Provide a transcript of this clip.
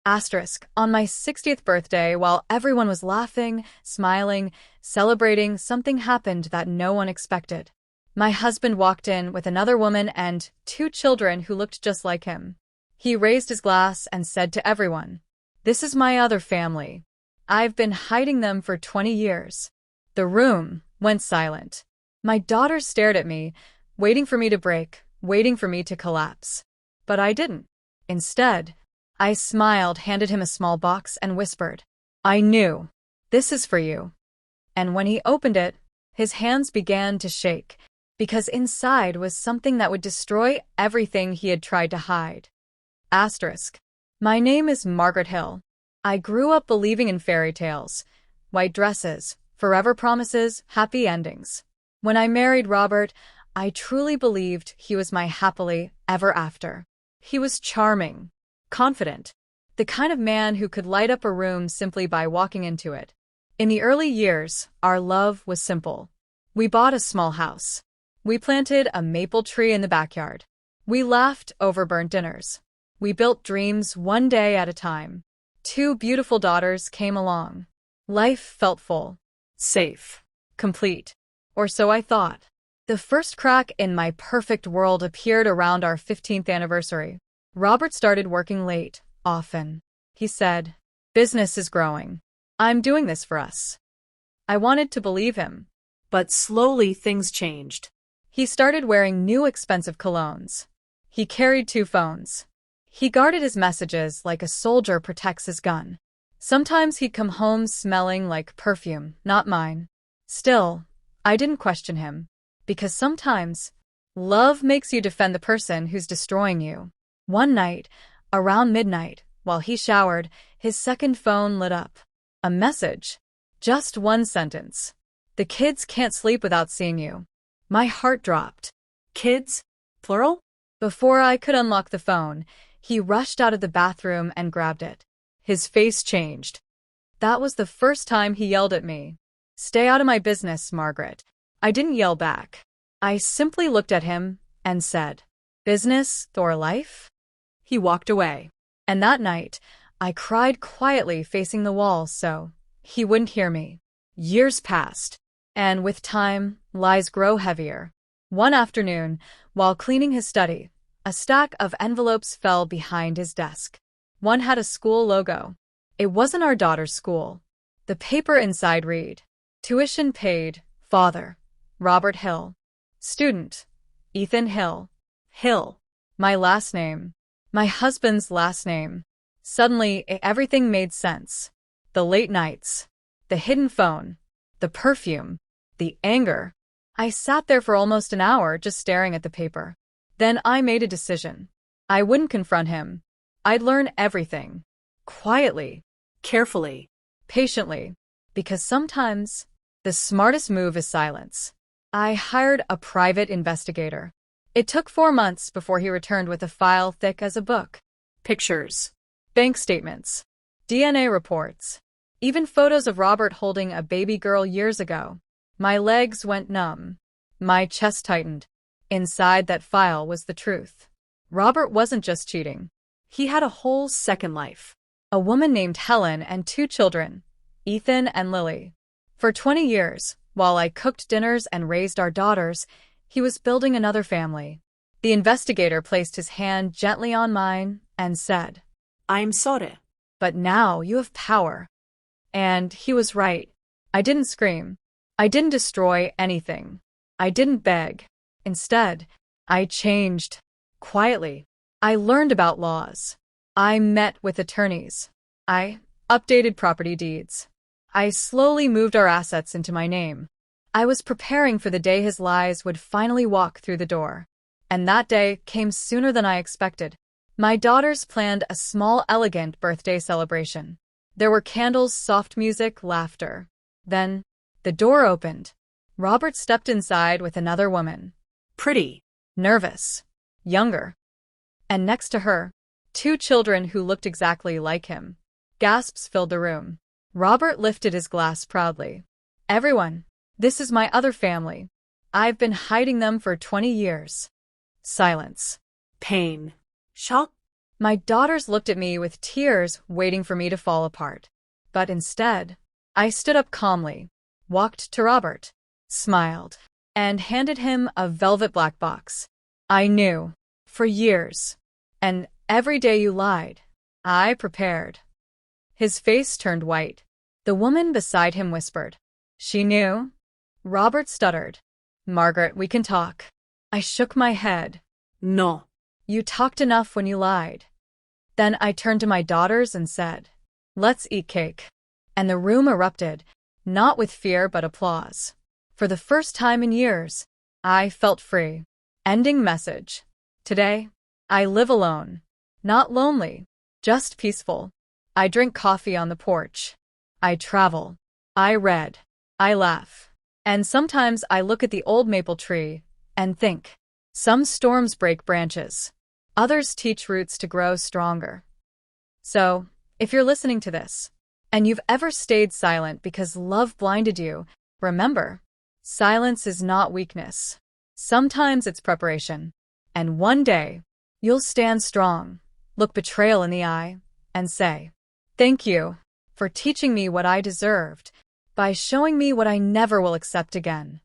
Asterisk. On my 60th birthday, while everyone was laughing, smiling, celebrating, something happened that no one expected. My husband walked in with another woman and 2 children who looked just like him. He raised his glass and said to everyone, "This is my other family. I've been hiding them for 20 years. The room went silent. My daughters stared at me, waiting for me to break, waiting for me to collapse. But I didn't. Instead, I smiled, handed him a small box, and whispered, "I knew. This is for you." And when he opened it, his hands began to shake, because inside was something that would destroy everything he had tried to hide. Asterisk. My name is Margaret Hill. I grew up believing in fairy tales, white dresses, forever promises, happy endings. When I married Robert, I truly believed he was my happily ever after. He was charming, confident, the kind of man who could light up a room simply by walking into it. In the early years, our love was simple. We bought a small house. We planted a maple tree in the backyard. We laughed over burnt dinners. We built dreams one day at a time. 2 beautiful daughters came along. Life felt full, safe, complete. Or so I thought. The first crack in my perfect world appeared around our 15th anniversary. Robert started working late, often. He said, "Business is growing. I'm doing this for us." I wanted to believe him. But slowly things changed. He started wearing new expensive colognes. He carried 2 phones. He guarded his messages like a soldier protects his gun. Sometimes he'd come home smelling like perfume, not mine. Still, I didn't question him. Because sometimes, love makes you defend the person who's destroying you. One night, around midnight, while he showered, his second phone lit up. A message. Just one sentence. "The kids can't sleep without seeing you." My heart dropped. Kids? Plural? Before I could unlock the phone, he rushed out of the bathroom and grabbed it. His face changed. That was the first time he yelled at me. "Stay out of my business, Margaret." I didn't yell back. I simply looked at him and said, "Business or life?" He walked away. And that night, I cried quietly facing the wall so he wouldn't hear me. Years passed, and with time, lies grow heavier. One afternoon, while cleaning his study, a stack of envelopes fell behind his desk. One had a school logo. It wasn't our daughter's school. The paper inside read, "Tuition paid, father, Robert Hill. Student, Ethan Hill." Hill. My last name. My husband's last name. Suddenly, everything made sense. The late nights. The hidden phone. The perfume. The anger. I sat there for almost an hour just staring at the paper. Then I made a decision. I wouldn't confront him. I'd learn everything. Quietly. Carefully. Patiently. Because sometimes, the smartest move is silence. I hired a private investigator. It took 4 months before he returned with a file thick as a book. Pictures. Bank statements. DNA reports. Even photos of Robert holding a baby girl years ago. My legs went numb. My chest tightened. Inside that file was the truth. Robert wasn't just cheating. He had a whole second life. A woman named Helen and 2 children, Ethan and Lily. For 20 years, while I cooked dinners and raised our daughters, he was building another family. The investigator placed his hand gently on mine and said, "I'm sorry, but now you have power." And he was right. I didn't scream. I didn't destroy anything. I didn't beg. Instead, I changed. Quietly. I learned about laws. I met with attorneys. I updated property deeds. I slowly moved our assets into my name. I was preparing for the day his lies would finally walk through the door. And that day came sooner than I expected. My daughters planned a small, elegant birthday celebration. There were candles, soft music, laughter. Then, the door opened. Robert stepped inside with another woman. Pretty. Nervous. Younger. And next to her, 2 children who looked exactly like him. Gasps filled the room. Robert lifted his glass proudly. "Everyone, this is my other family. I've been hiding them for 20 years. Silence. Pain. Shock. My daughters looked at me with tears waiting for me to fall apart. But instead, I stood up calmly, walked to Robert, smiled, and handed him a velvet black box. I knew, for years, and every day you lied, I prepared. His face turned white. The woman beside him whispered. She knew? Robert stuttered. Margaret, we can talk. I shook my head. No. You talked enough when you lied. Then I turned to my daughters and said, let's eat cake. And the room erupted, not with fear but applause. For the first time in years, I felt free. Ending message. Today, I live alone. Not lonely, just peaceful. I drink coffee on the porch. I travel. I read. I laugh. And sometimes I look at the old maple tree and think, some storms break branches. Others teach roots to grow stronger. So, if you're listening to this, and you've ever stayed silent because love blinded you, remember, silence is not weakness. Sometimes it's preparation. And one day, you'll stand strong, look betrayal in the eye, and say, thank you for teaching me what I deserved by showing me what I never will accept again.